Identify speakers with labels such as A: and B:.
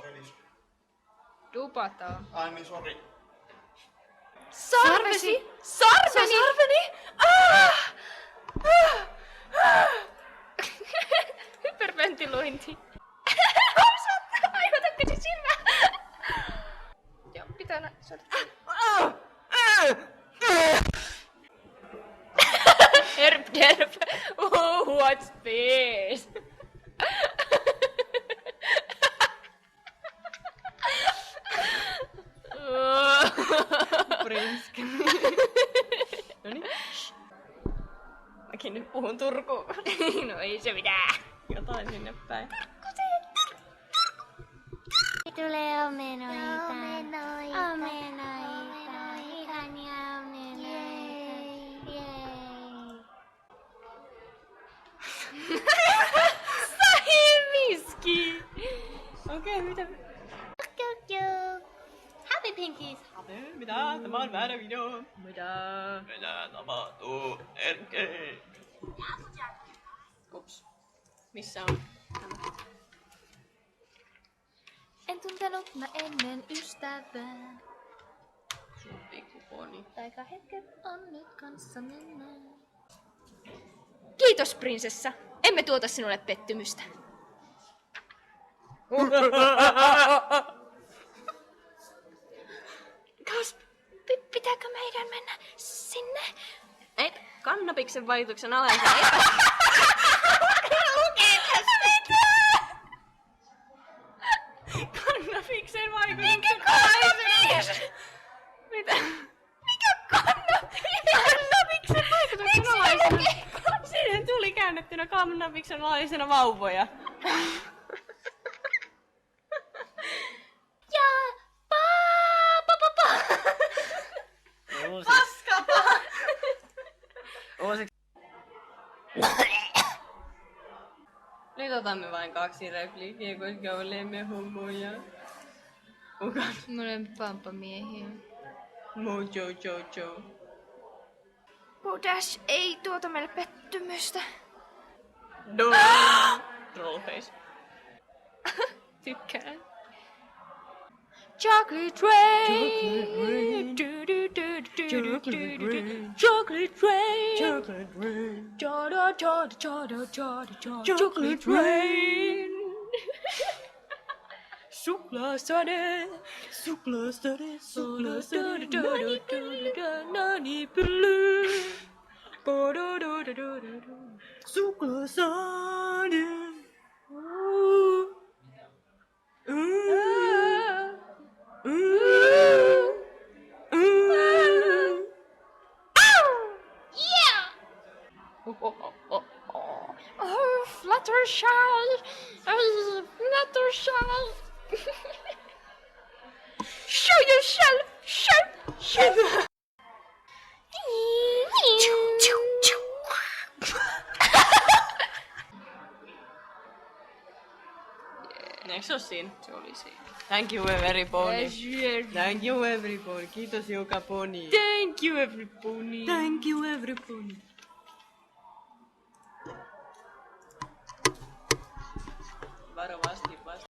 A: selissä.
B: Dubataan.
A: Ai niin, sori.
B: Sarvesi! Sarveni! Sarveni! Hyperventilointi. Aivotatko se silmää? Joo, pitää saada. Herp derp. Oh, what's this?
C: Prinska. Noniin. Mäkin nyt puhun Turkuun.
B: No ei se mitään.
C: Jotain sinne päin.
D: Tulee omenoita. Omenoita. Ihania omenoita.
B: Sahiviski!
C: Okei, mitä?
D: Happy Pinkies.
C: Mitä? Tämä on väärä video.
B: Mitä?
C: Mitä tapahtuu? Erkei. Ups. Missä on?
B: En tuntenut mä ennen ystävää.
C: Sun pikkuponi.
B: Taikahetket on nyt kanssa mennään. Kiitos, prinsessa. Emme tuota sinulle pettymystä. Pitääkö meidän mennä sinne?
C: Ei, kannabiksen vaikutuksen alaisen kannabiksen vaikutuksen alaisen. Mitä?
B: Mikä kannabiksen
C: Kannabiksen alaisena. Siihen tuli käännettynä kannabiksen alaisena vauvoja. Paskapa! Nyt otamme vain 2 repliikkiä, koska olemme homoja. Kukaan?
B: Me olemme pampamiehiä.
C: Mojo.
B: Dash ei tuota meille pettymystä.
C: Trollface.
B: Tykkään. Chocolate rain. Chocolate rain. Chocolate rain. Suklaasade. Nani pylly.
C: Suklaasade.
B: Oh, Fluttershy! Fluttershy! Show yourself! Show!
C: Eikö se oo siinä? Se oli siinä. Thank you everybody. Thank you everybody. Kiitos joka poni.
B: Thank you, everybody.
C: Thank you everybody.